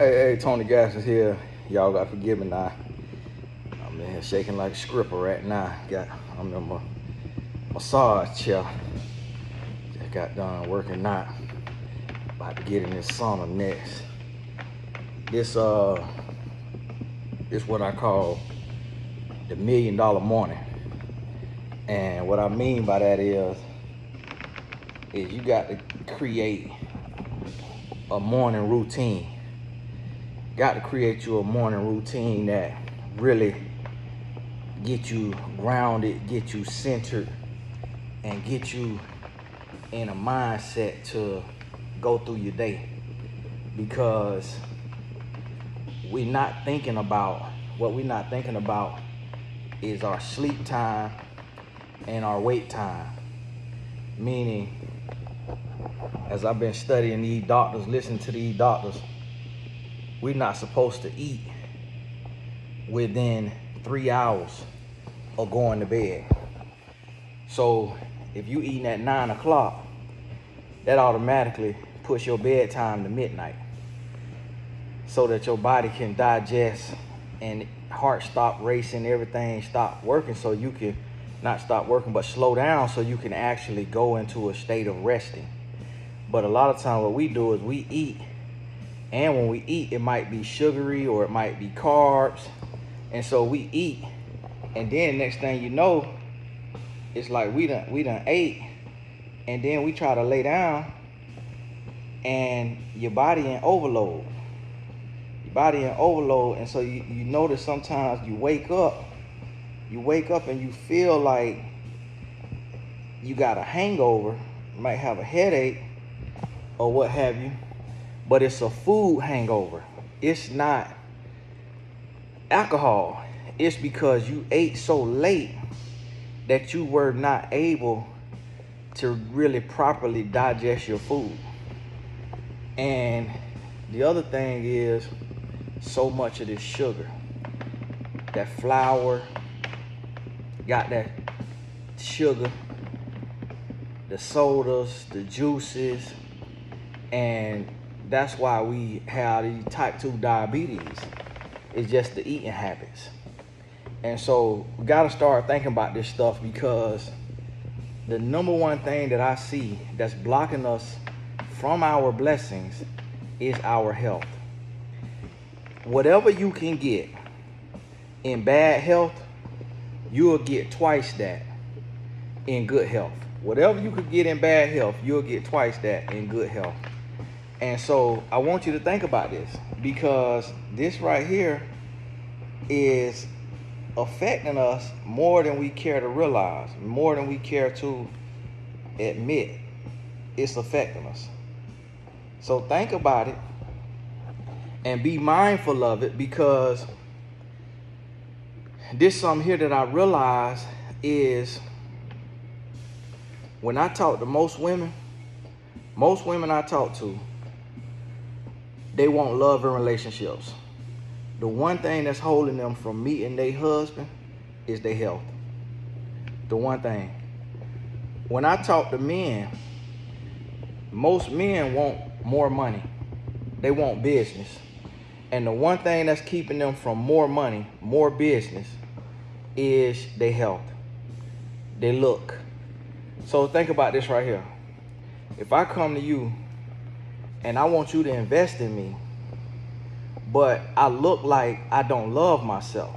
Hey, Tony Gas is here. Y'all got to forgive me now. I'm in here shaking like a scripper right now. I'm in my massage chair. Just got done working out. About to get in this sauna next. This what I call the $1 million morning. And what I mean by that is you got to create a morning routine. Got to create you a morning routine that really get you grounded, get you centered, and get you in a mindset to go through your day. Because what we're not thinking about is our sleep time and our wake time. Meaning, as I've been studying these doctors, listening to these doctors, we're not supposed to eat within 3 hours of going to bed. So if you eating at 9 o'clock, that automatically puts your bedtime to midnight, so that your body can digest and heart stop racing, everything stop working, so you can not stop working but slow down, so you can actually go into a state of resting. But a lot of times what we do is we eat, and when we eat, it might be sugary or it might be carbs. And so we eat, and then next thing you know, it's like we done ate, and then we try to lay down, and your body in overload. And so you notice sometimes you wake up and you feel like you got a hangover, you might have a headache or what have you, but it's a food hangover. It's not alcohol. It's because you ate so late that you were not able to really properly digest your food. And the other thing is, so much of this sugar, that flour, got that sugar, the sodas, the juices, and that's why we have these type 2 diabetes. It's just the eating habits. And so we got to start thinking about this stuff, because the number one thing that I see that's blocking us from our blessings is our health. Whatever you can get in bad health, you'll get twice that in good health. Whatever you could get in bad health, you'll get twice that in good health. And so I want you to think about this, because this right here is affecting us more than we care to realize, more than we care to admit. It's affecting us. So think about it and be mindful of it, because this something here that I realize is, when I talk to most women I talk to, they want love and relationships. The one thing that's holding them from meeting their husband is their health. The one thing. When I talk to men, most men want more money. They want business. And the one thing that's keeping them from more money, more business, is their health, their look. So think about this right here. If I come to you and I want you to invest in me, but I look like I don't love myself,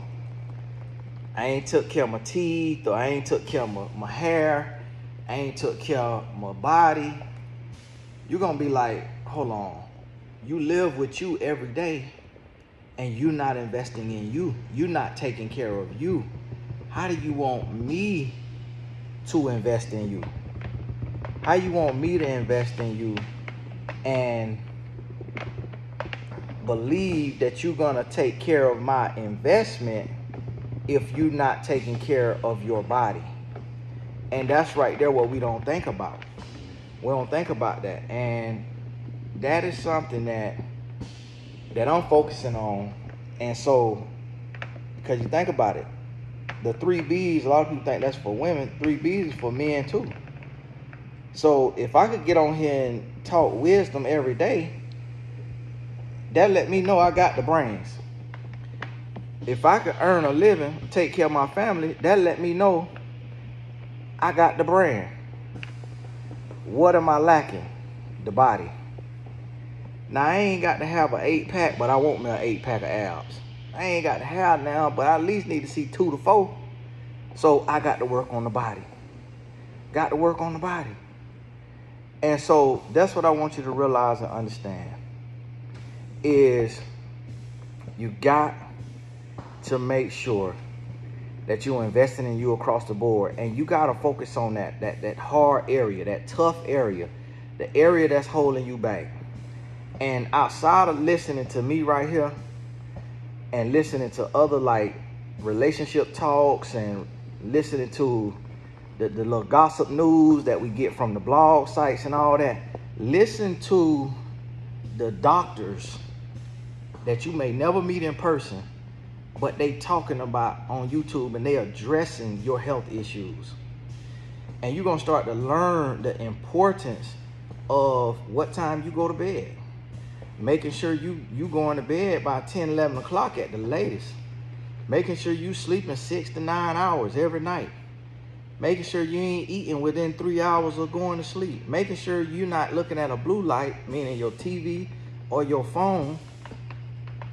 I ain't took care of my teeth, or I ain't took care of my hair, I ain't took care of my body, you're going to be like, hold on, you live with you every day and you're not investing in you. You're not taking care of you. How do you want me to invest in you? How you want me to invest in you and believe that you're going to take care of my investment if you're not taking care of your body? And that's right there what we don't think about. We don't think about that. And that is something that I'm focusing on. And so, because you think about it, the 3 B's, a lot of people think that's for women. 3 B's is for men too. So if I could get on here and talk wisdom every day, that let me know I got the brains. If I could earn a living, take care of my family, that let me know I got the brain. What am I lacking? The body. Now, I ain't got to have an 8-pack, but I want me an 8-pack of abs. I ain't got to have now, but I at least need to see 2 to 4. So I got to work on the body. Got to work on the body. And so that's what I want you to realize and understand is you got to make sure that you're investing in you across the board. And you got to focus on that hard area, that tough area, the area that's holding you back. And outside of listening to me right here and listening to other like relationship talks and listening to the little gossip news that we get from the blog sites and all that, listen to the doctors that you may never meet in person, but they talking about on YouTube and they addressing your health issues. And you're going to start to learn the importance of what time you go to bed. Making sure you going to bed by 10, 11 o'clock at the latest. Making sure you sleeping 6 to 9 hours every night. Making sure you ain't eating within 3 hours of going to sleep. Making sure you're not looking at a blue light, meaning your TV or your phone,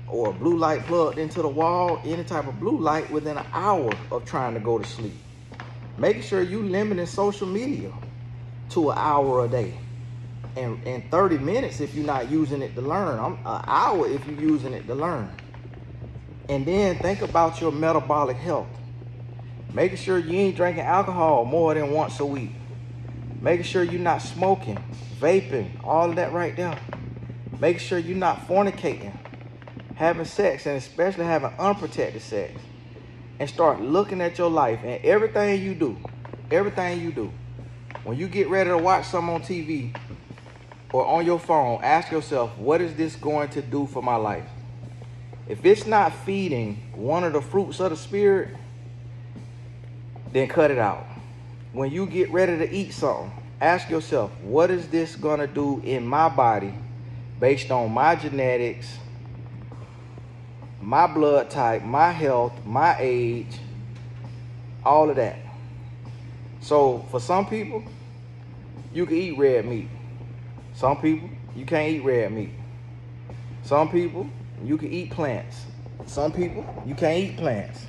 or a blue light plugged into the wall, any type of blue light within an hour of trying to go to sleep. Making sure you limiting social media to an hour a day. And 30 minutes if you're not using it to learn. An hour if you're using it to learn. And then think about your metabolic health. Making sure you ain't drinking alcohol more than once a week. Making sure you're not smoking, vaping, all of that right there. Making sure you're not fornicating, having sex, and especially having unprotected sex. And start looking at your life and everything you do. When you get ready to watch something on TV or on your phone, ask yourself, what is this going to do for my life? If it's not feeding one of the fruits of the Spirit, then cut it out. When you get ready to eat something, ask yourself, what is this going to do in my body based on my genetics, my blood type, my health, my age, all of that. So for some people, you can eat red meat. Some people, you can't eat red meat. Some people, you can eat plants. Some people, you can't eat plants.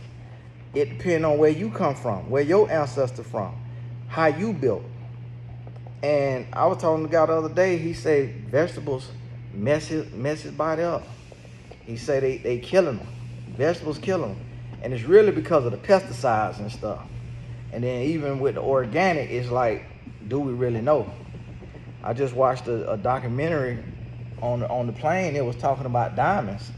It depends on where you come from, where your ancestors from, how you built. And I was talking to the guy the other day, he said vegetables mess his body up. He said they killing them. Vegetables kill them. And it's really because of the pesticides and stuff. And then even with the organic, it's like, do we really know? I just watched a documentary on the plane. It was talking about diamonds.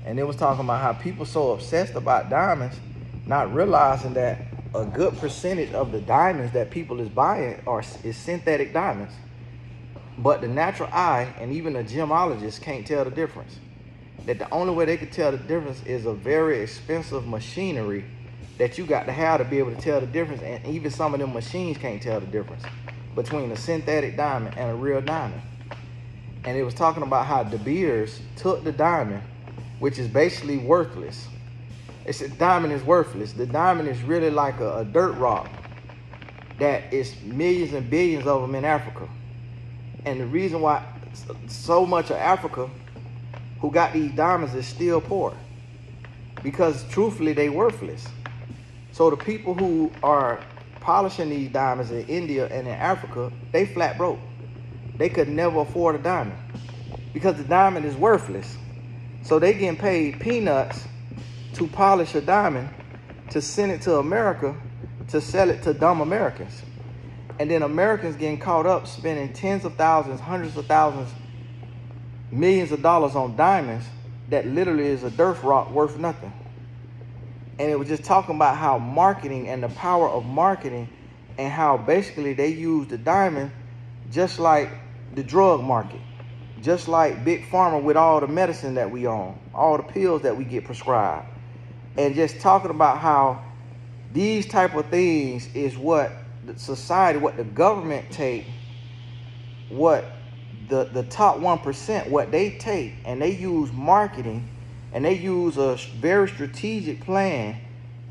And it was talking about how people so obsessed about diamonds, not realizing that a good percentage of the diamonds that people is buying is synthetic diamonds. But the natural eye and even the gemologist can't tell the difference. That the only way they can tell the difference is a very expensive machinery that you got to have to be able to tell the difference. And even some of them machines can't tell the difference between a synthetic diamond and a real diamond. And it was talking about how De Beers took the diamond, which is basically worthless. It said diamond is worthless. The diamond is really like a dirt rock that is millions and billions of them in Africa. And the reason why so much of Africa who got these diamonds is still poor, because truthfully they worthless. So the people who are polishing these diamonds in India and in Africa, they flat broke. They could never afford a diamond because the diamond is worthless. So they getting paid peanuts to polish a diamond, to send it to America, to sell it to dumb Americans. And then Americans getting caught up spending tens of thousands, hundreds of thousands, millions of dollars on diamonds that literally is a dirt rock worth nothing. And it was just talking about how marketing and the power of marketing, and how basically they use the diamond just like the drug market, just like Big Pharma with all the medicine that we own, all the pills that we get prescribed. And just talking about how these type of things is what the society, what the government take, what the top 1%, what they take and they use marketing and they use a very strategic plan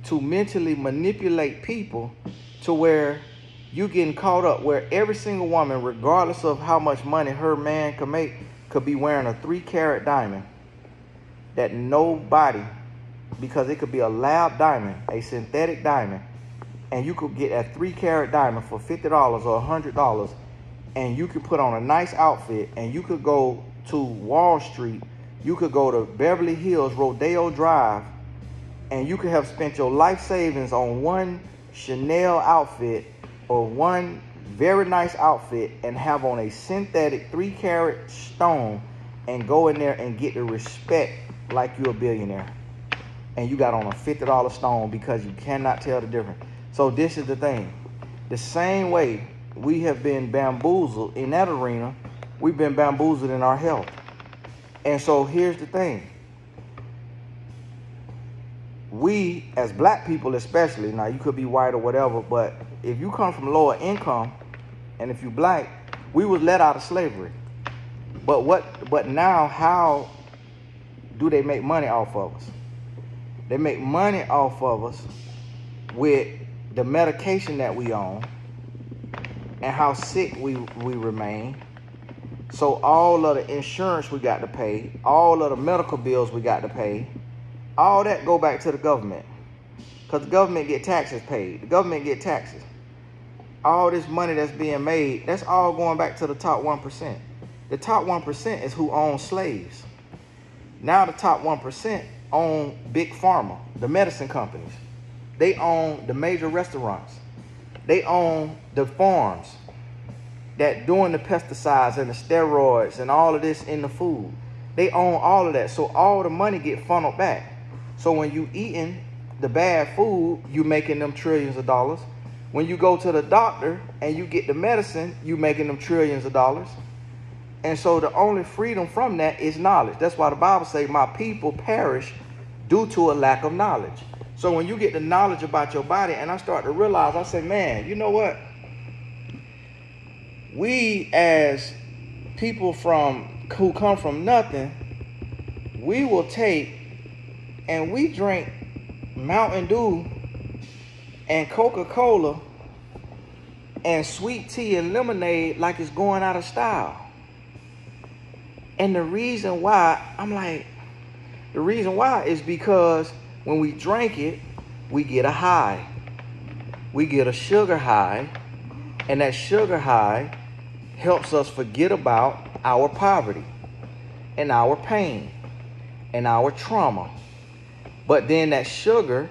to mentally manipulate people to where you getting caught up, where every single woman, regardless of how much money her man could make, could be wearing a 3-carat diamond that nobody, because it could be a lab diamond, a synthetic diamond, and you could get a 3-carat diamond for $50 or $100, and you could put on a nice outfit, and you could go to Wall Street, you could go to Beverly Hills, Rodeo Drive, and you could have spent your life savings on one Chanel outfit or one very nice outfit and have on a synthetic 3-carat stone and go in there and get the respect like you're a billionaire. And you got on a $50 stone because you cannot tell the difference. So this is the thing. The same way we have been bamboozled in that arena, we've been bamboozled in our health. And so here's the thing. We, as black people especially, now you could be white or whatever, but if you come from lower income, and if you black, we was let out of slavery. But now how do they make money off of us? They make money off of us with the medication that we own and how sick we remain. So all of the insurance we got to pay, all of the medical bills we got to pay, all that go back to the government. Because the government get taxes paid. The government get taxes. All this money that's being made, that's all going back to the top 1%. The top 1% is who owns slaves. Now the top 1% own big pharma, the medicine companies. They own the major restaurants. They own the farms that doing the pesticides and the steroids and all of this in the food. They own all of that. So all the money get funneled back. So when you eating the bad food, you making them trillions of dollars. When you go to the doctor and you get the medicine, you making them trillions of dollars. And so the only freedom from that is knowledge. That's why the Bible says, my people perish due to a lack of knowledge. So when you get the knowledge about your body, and I start to realize, I say, man, you know what? We as people who come from nothing, we will take and we drink Mountain Dew and Coca-Cola and sweet tea and lemonade like it's going out of style. And the reason why, the reason why is because when we drink it, we get a high. We get a sugar high, and that sugar high helps us forget about our poverty and our pain and our trauma. But then that sugar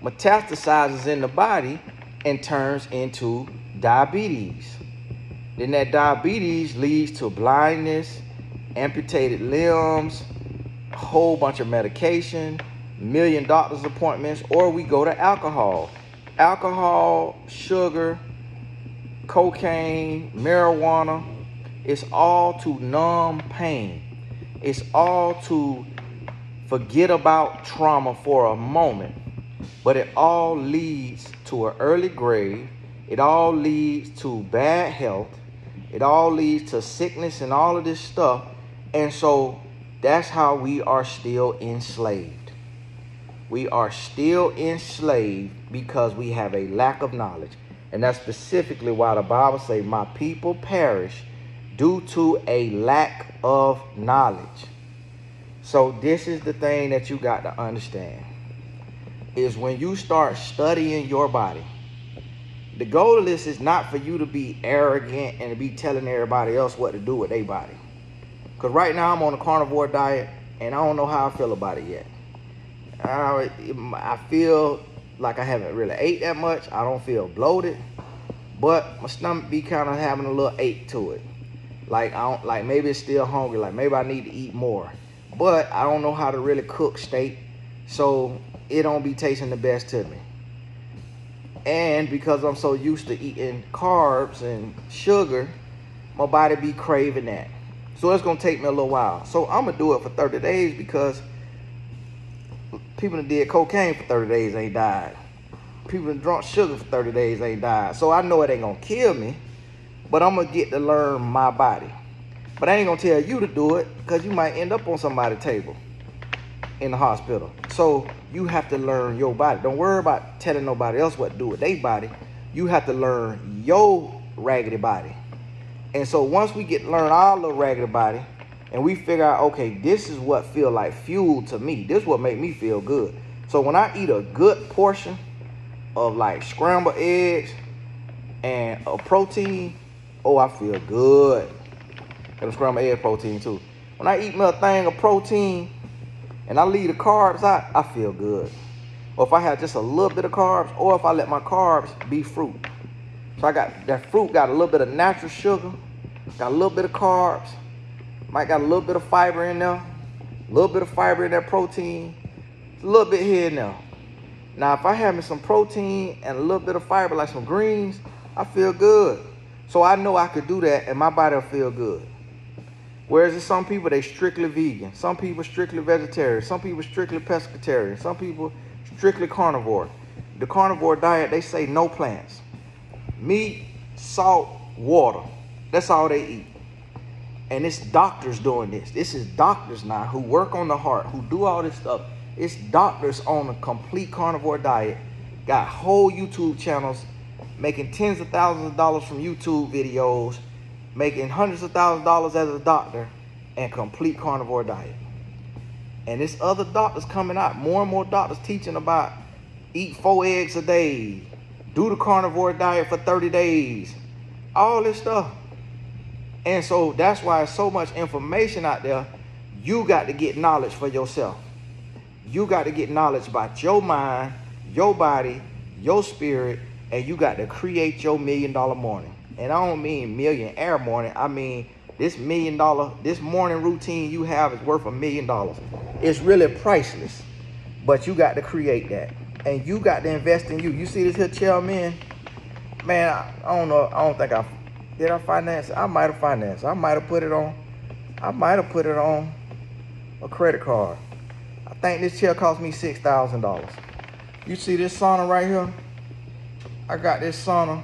metastasizes in the body and turns into diabetes. Then that diabetes leads to blindness, amputated limbs, a whole bunch of medication, million doctor's appointments, or we go to alcohol. Alcohol, sugar, cocaine, marijuana, it's all to numb pain. It's all to forget about trauma for a moment. But it all leads to an early grave. It all leads to bad health. It all leads to sickness and all of this stuff. And so that's how we are still enslaved. We are still enslaved because we have a lack of knowledge. And that's specifically why the Bible says, my people perish due to a lack of knowledge. So this is the thing that you got to understand, is when you start studying your body, the goal of this is not for you to be arrogant and to be telling everybody else what to do with their body. Because right now I'm on a carnivore diet and I don't know how I feel about it yet. I feel like I haven't really ate that much. I don't feel bloated, but my stomach be kind of having a little ache to it. Like maybe it's still hungry. Like maybe I need to eat more. But I don't know how to really cook steak, so it don't be tasting the best to me. And because I'm so used to eating carbs and sugar, my body be craving that. So it's gonna take me a little while. So I'm gonna do it for 30 days because people that did cocaine for 30 days ain't died. People that drunk sugar for 30 days ain't died. So I know it ain't gonna kill me, but I'm gonna get to learn my body. But I ain't gonna tell you to do it because you might end up on somebody's table in the hospital. So you have to learn your body. Don't worry about telling nobody else what to do with their body. You have to learn your raggedy body. And so once we learn our little raggedy body, and we figure out, okay, this is what feel like fuel to me. This is what make me feel good. So when I eat a good portion of like scrambled eggs and a protein, oh, I feel good. And a scrambled egg protein too. When I eat me a thing of protein and I leave the carbs out, I feel good. Or if I have just a little bit of carbs, or if I let my carbs be fruit. So I got that fruit, got a little bit of natural sugar, got a little bit of carbs, might got a little bit of fiber in there, a little bit of fiber in that protein, a little bit here and there. Now, if I have me some protein and a little bit of fiber, like some greens, I feel good. So I know I could do that and my body will feel good. Whereas there's some people, they strictly vegan. Some people strictly vegetarian. Some people strictly pescatarian. Some people strictly carnivore. The carnivore diet, they say no plants. Meat, salt, water. That's all they eat. And it's doctors doing this. This is doctors now who work on the heart, who do all this stuff. It's doctors on a complete carnivore diet. Got whole YouTube channels, making tens of thousands of dollars from YouTube videos, making hundreds of thousands of dollars as a doctor, and complete carnivore diet. And there's other doctors coming out, more and more doctors teaching about eat 4 eggs a day, do the carnivore diet for 30 days, all this stuff. And so that's why there's so much information out there. You got to get knowledge for yourself. You got to get knowledge about your mind, your body, your spirit, and you got to create your $1 million morning. And I don't mean millionaire morning. I mean this this morning routine you have is worth $1 million. It's really priceless, but you got to create that. And you got to invest in you. You see this here chair, man? Man, I don't know. I don't think did I finance it? I might have financed. I might have put it on a credit card. I think this chair cost me $6,000. You see this sauna right here? I got this sauna.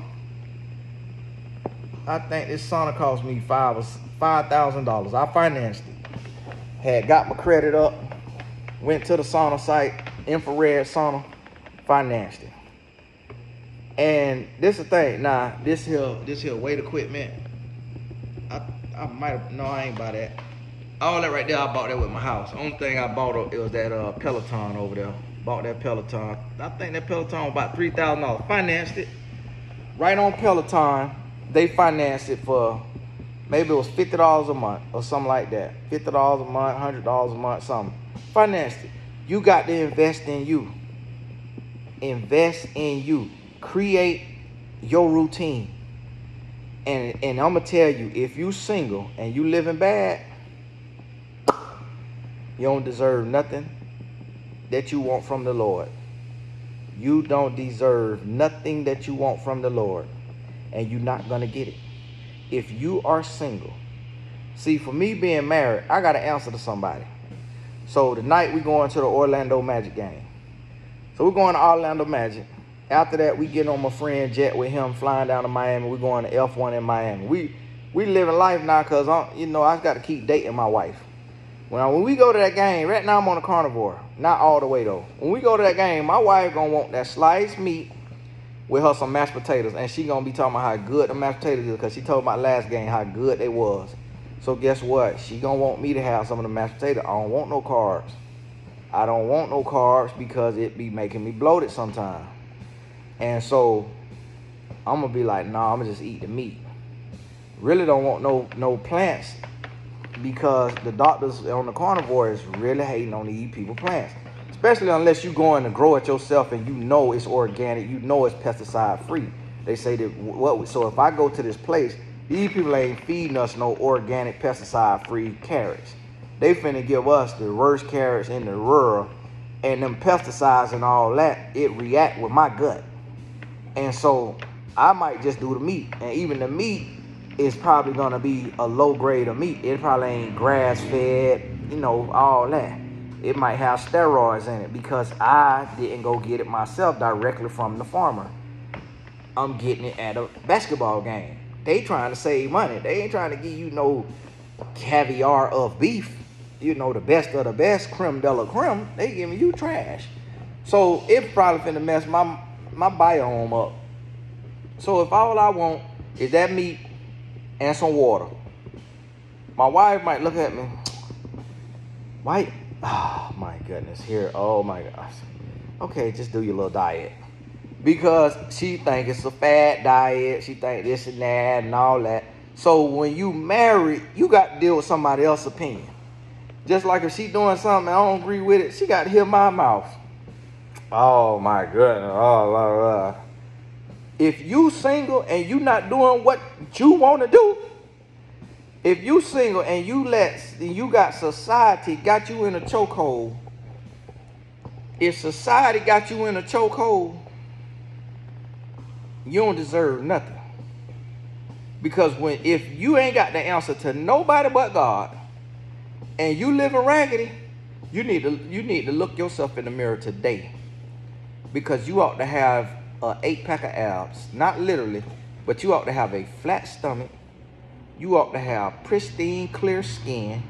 I think this sauna cost me $5,000. I financed it. Had got my credit up. Went to the sauna site, infrared sauna, financed it. And this is the thing. Now, this here weight equipment, I might have, no, I ain't buy that. All that right there, I bought that with my house. Only thing I bought, it was that Peloton over there. Bought that Peloton. I think that Peloton was about $3,000. Financed it. Right on Peloton, they financed it for, maybe it was $50 a month or something like that. $50 a month, $100 a month, something. Financed it. You got to invest in you. Invest in you. Create your routine. And I'm going to tell you, if you single and you living bad, you don't deserve nothing that you want from the Lord. You don't deserve nothing that you want from the Lord. And you're not going to get it. If you are single. See, for me being married, I got to answer to somebody. So tonight we going to the Orlando Magic game. So we're going to Orlando Magic. After that, we get on my friend jet with him, flying down to Miami. We're going to F1 in Miami. We living life now because, I got to keep dating my wife. When we go to that game, right now I'm on a carnivore. Not all the way, though. When we go to that game, my wife going to want that sliced meat with her some mashed potatoes. And she going to be talking about how good the mashed potatoes is because she told my last game how good they was. So guess what? She going to want me to have some of the mashed potatoes. I don't want no carbs. I don't want no carbs because it be making me bloated sometimes. And so I'm going to be like, nah, I'm going to just eat the meat. Really don't want no plants because the doctors on the carnivore is really hating on these people plants. Especially unless you going to grow it yourself and you know it's organic, you know it's pesticide free. They say that, so if I go to this place, these people ain't feeding us no organic pesticide free carrots. They finna give us the worst carrots in the world, and them pesticides and all that, it react with my gut. And so I might just do the meat. And even the meat is probably going to be a low grade of meat. It probably ain't grass fed, all that. It might have steroids in it because I didn't go get it myself directly from the farmer. I'm getting it at a basketball game. They trying to save money. They ain't trying to give you no caviar of beef, you know, the best of the best, creme de la creme, they giving you trash. So it probably finna mess my biome up. So if all I want is that meat and some water, my wife might look at me, why? Oh my goodness, here, oh my gosh. Okay, just do your little diet. Because she think it's a fad diet, she think this and that and all that. So when you marry, you got to deal with somebody else's opinion. Just like if she doing something I don't agree with it, she got to hear my mouth. Oh my goodness. Oh. If you single and you not doing what you want to do, if you single and you got society got you in a chokehold, if society got you in a chokehold, you don't deserve nothing. Because if you ain't got the answer to nobody but God, and you living raggedy, you need to look yourself in the mirror today. Because you ought to have an 8-pack of abs, not literally, but you ought to have a flat stomach. You ought to have pristine, clear skin.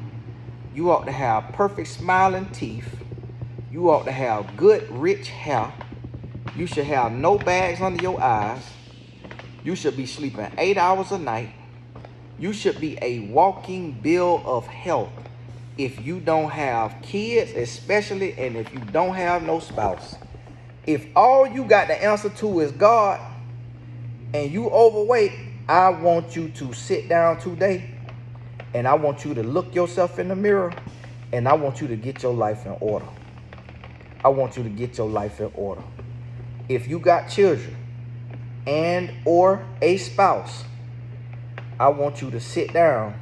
You ought to have perfect smiling teeth. You ought to have good, rich hair. You should have no bags under your eyes. You should be sleeping 8 hours a night. You should be a walking bill of health if you don't have kids, especially, and if you don't have no spouse. If all you got the answer to is God and you overweight, I want you to sit down today and I want you to look yourself in the mirror and I want you to get your life in order. I want you to get your life in order. If you got children and or a spouse, I want you to sit down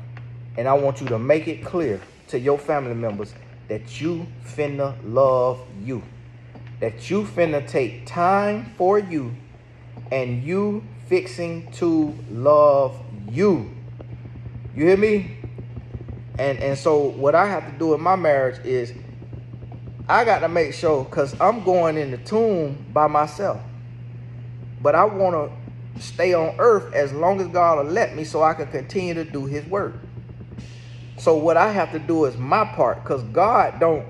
and I want you to make it clear to your family members that you finna love you. That you finna take time for you and you fixing to love you. You hear me? And so what I have to do in my marriage is I got to make sure, because I'm going in the tomb by myself. But I want to stay on earth as long as God will let me so I can continue to do his work. So what I have to do is my part, because God don't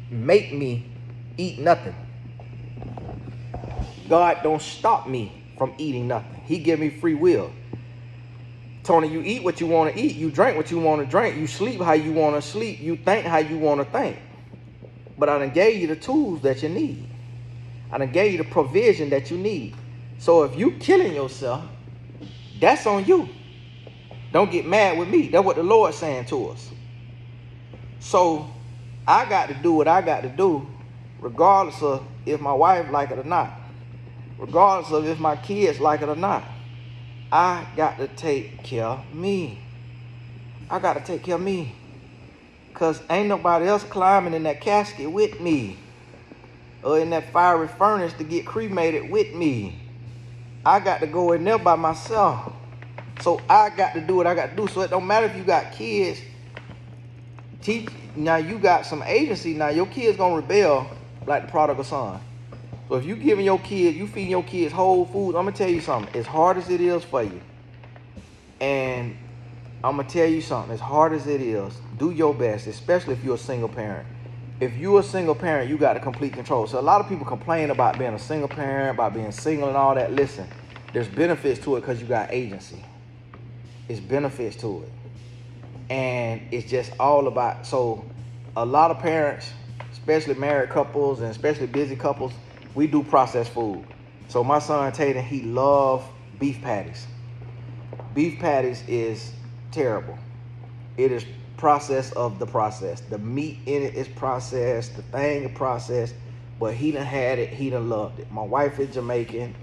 make me eat nothing. God don't stop me from eating nothing. He give me free will. Tony, you eat what you want to eat. You drink what you want to drink. You sleep how you want to sleep. You think how you want to think. But I done gave you the tools that you need. I done gave you the provision that you need. So if you killing yourself, that's on you. Don't get mad with me. That's what the Lord's saying to us. So I got to do what I got to do, regardless of if my wife like it or not. Regardless of if my kids like it or not. I got to take care of me. I got to take care of me. Because ain't nobody else climbing in that casket with me. Or in that fiery furnace to get cremated with me. I got to go in there by myself. So I got to do what I got to do. So it don't matter if you got kids. Now you got some agency. Now your kids going to rebel like the prodigal son. So if you giving your kids, you feeding your kids whole food, I'm going to tell you something. As hard as it is for you, and I'm going to tell you something, as hard as it is, do your best, especially if you're a single parent. If you're a single parent, you got complete control. So a lot of people complain about being a single parent, about being single and all that. Listen, there's benefits to it because you got agency. It's benefits to it. And it's just all about, so a lot of parents, especially married couples and especially busy couples, we do processed food. So my son Tatum, he loves beef patties. Beef patties is terrible. It is processed of the process. The meat in it is processed. The thing is processed. But he done had it. He done loved it. My wife is Jamaican.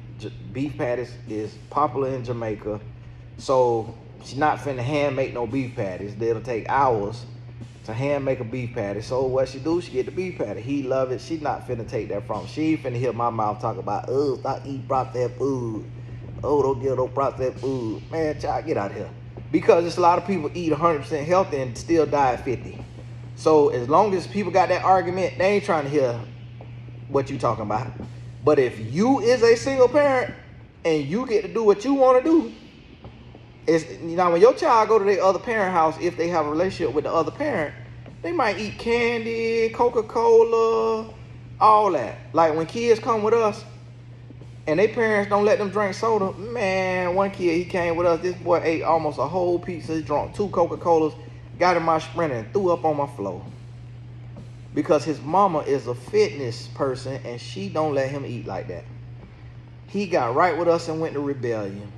Beef patties is popular in Jamaica. So she's not finna hand make no beef patties. It'll take hours to hand make a beef patty. So what she do, she get the beef patty. He love it. She not finna take that from him. She ain't finna hear my mouth talk about, oh, stop eating processed food. Oh, don't get no processed food. Man, child, get out of here. Because there's a lot of people eat 100% healthy and still die at 50. So as long as people got that argument, they ain't trying to hear what you talking about. But if you is a single parent and you get to do what you want to do, It's, you know, when your child go to their other parent house, if they have a relationship with the other parent, they might eat candy, Coca-Cola, all that. Like when kids come with us and their parents don't let them drink soda, man, one kid, he came with us, this boy ate almost a whole pizza, he drank 2 Coca-Colas, got in my Sprinter and threw up on my floor. Because his mama is a fitness person and she don't let him eat like that. He got right with us and went to rebellion.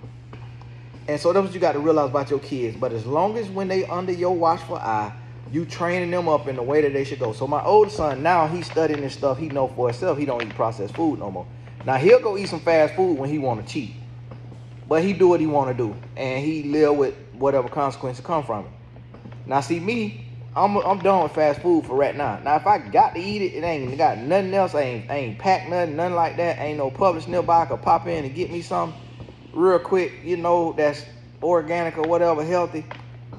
And so that's what you got to realize about your kids. But as long as when they under your watchful eye, you training them up in the way that they should go. So my oldest son, now he's studying this stuff. He know for himself he don't eat processed food no more. Now he'll go eat some fast food when he want to cheat. But he do what he want to do. And he live with whatever consequences come from it. Now see me, I'm done with fast food for right now. Now if I got to eat it, it ain't got nothing else. I ain't packed nothing like that. Ain't no Publix nearby. I could pop in and get me something real quick, you know, that's organic or whatever, healthy.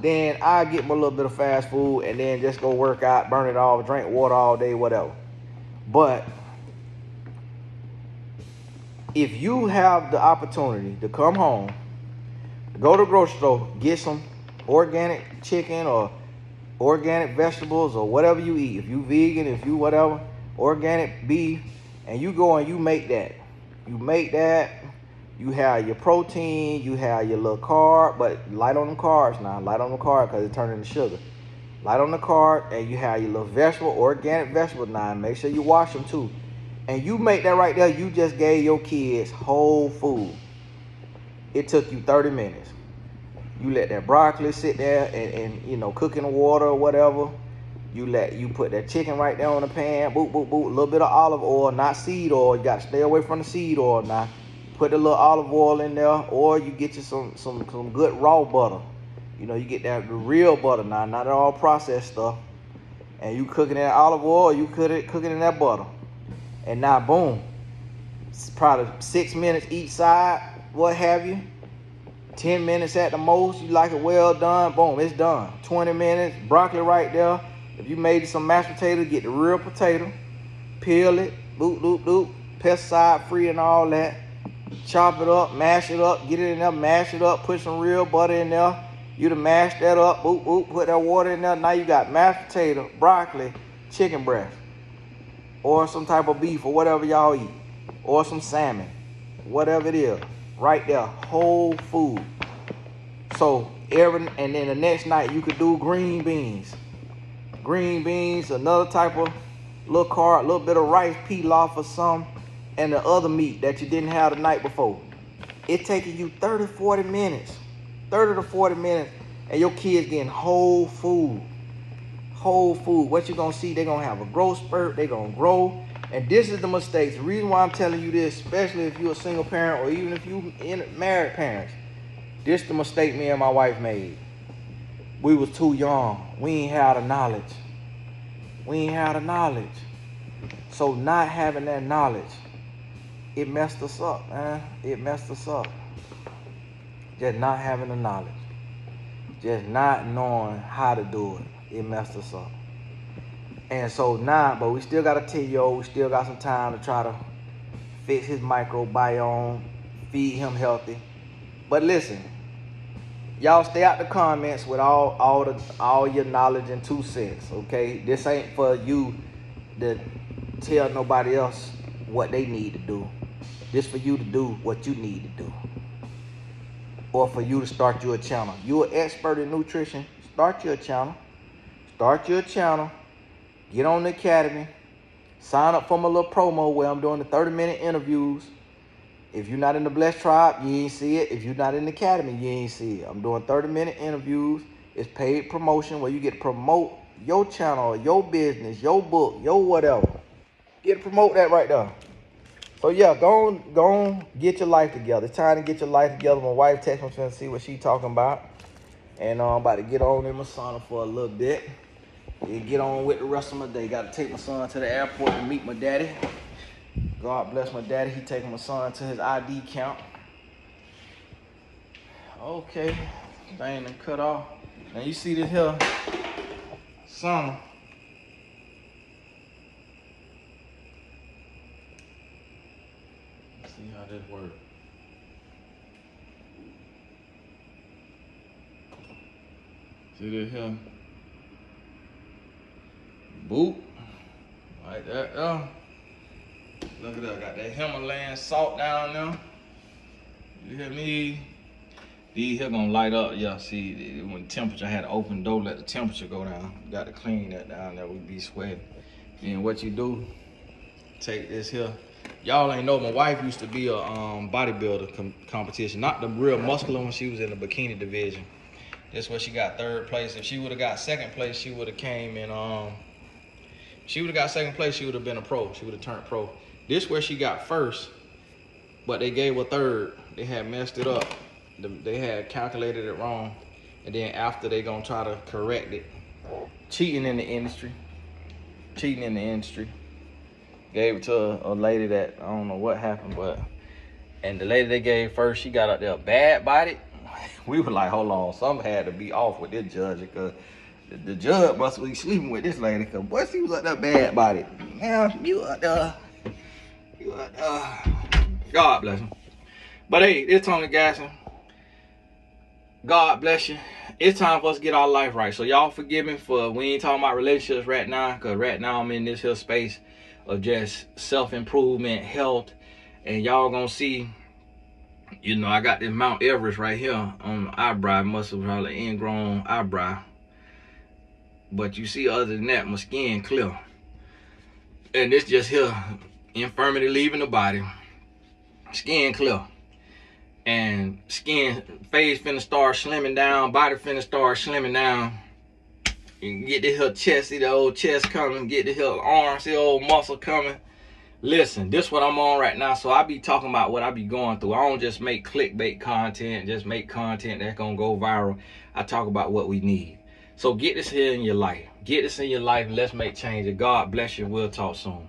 Then I get my little bit of fast food and then just go work out, burn it off, drink water all day, whatever. But if you have the opportunity to come home, go to the grocery store, get some organic chicken or organic vegetables or whatever you eat. If you vegan, if you whatever, organic beef, and you go and you make that. You make that. You have your protein, you have your little carb, but light on them carbs now. Light on the carb because it turns into sugar. Light on the carb, and you have your little vegetable, organic vegetable now. Make sure you wash them too. And you make that right there, you just gave your kids whole food. It took you 30 minutes. You let that broccoli sit there and you know, cook in the water or whatever. You put that chicken right there on the pan, boop, boop, boop, a little bit of olive oil, not seed oil. You got to stay away from the seed oil now. Put a little olive oil in there, or you get you some good raw butter. You know, you get that real butter now, not all processed stuff. And you cook it in that olive oil, you cook it in that butter. And now, boom, it's probably 6 minutes each side, what have you. 10 minutes at the most, you like it well done, boom, it's done. 20 minutes, broccoli right there. If you made some mashed potatoes, get the real potato, peel it, boop, doop, doop, pesticide free and all that. Chop it up, mash it up, get it in there, mash it up, put some real butter in there. You to mash that up, boop, boop, put that water in there. Now you got mashed potato, broccoli, chicken breast, or some type of beef or whatever y'all eat, or some salmon, whatever it is. Right there, whole food. So and then the next night you could do green beans. Green beans, another type of little carb, a little bit of rice, pilaf or something. And the other meat that you didn't have the night before. It taking you 30, 40 minutes. 30 to 40 minutes. And your kids getting whole food. Whole food. What you going to see, they're going to have a growth spurt. They're going to grow. And this is the mistakes. The reason why I'm telling you this, especially if you're a single parent or even if you married parents. This is the mistake me and my wife made. We was too young. We ain't had the knowledge. So not having that knowledge, it messed us up, man. It messed us up. Just not having the knowledge. Just not knowing how to do it. It messed us up. And so now, but we still got a 10-year-old. We still got some time to try to fix his microbiome, feed him healthy. But listen, y'all stay out the comments with all your knowledge and 2 cents, okay? This ain't for you to tell nobody else what they need to do. This for you to do what you need to do. Or for you to start your channel. You're an expert in nutrition. Start your channel. Get on the academy. Sign up for my little promo where I'm doing the 30-minute interviews. If you're not in the Blessed Tribe, you ain't see it. If you're not in the academy, you ain't see it. I'm doing 30-minute interviews. It's paid promotion where you get to promote your channel, your business, your book, your whatever. Get to promote that right there. So yeah, go on, get your life together. It's time to get your life together. My wife texted me to see what she talking about. And I'm about to get on in my sauna for a little bit. And get on with the rest of my day. Got to take my son to the airport to meet my daddy. God bless my daddy. He taking my son to his ID count. Okay, thing done cut off. Now you see this here sauna. See how this works. See this here? Boop. Like that, Look at that, got that Himalayan salt down there. You hear me? These here gonna light up. Yeah, see, when temperature, I had to open the door, let the temperature go down. You got to clean that down there, we be sweating. And what you do, take this here. Y'all ain't know, my wife used to be a bodybuilder competition. Not the real muscular one, she was in the bikini division. This where she got 3rd place. If she would've got 2nd place, she would've came in, she would've got 2nd place, she would've been a pro. She would've turned pro. This where she got 1st, but they gave her 3rd. They had messed it up. They had calculated it wrong. And then after, they gonna try to correct it. Cheating in the industry. Cheating in the industry. Gave it to a lady that, I don't know what happened, but, and the lady they gave first, she got up there bad bodied. We were like, hold on, something had to be off with this judge, because the judge must be sleeping with this lady, because boy, she was up there bad bodied. Now, you up there. God bless him. But hey, it's Tony Gasson. God bless you. It's time for us to get our life right. So y'all forgive me for, we ain't talking about relationships right now, because right now I'm in this here space of just self-improvement, health, and y'all gonna see, you know, I got this Mount Everest right here on the eyebrow. Must have probably ingrown eyebrow. But you see, other than that, my skin clear. And this just here, infirmity leaving the body. Skin clear. And skin, face finna start slimming down, body finna start slimming down. You can get the here chest, see the old chest coming, get the here arm, see the old muscle coming. Listen, this what I'm on right now, so I be talking about what I be going through. I don't just make clickbait content, just make content that's gonna go viral. I talk about what we need. So get this here in your life. Get this in your life and let's make change. God bless you. We'll talk soon.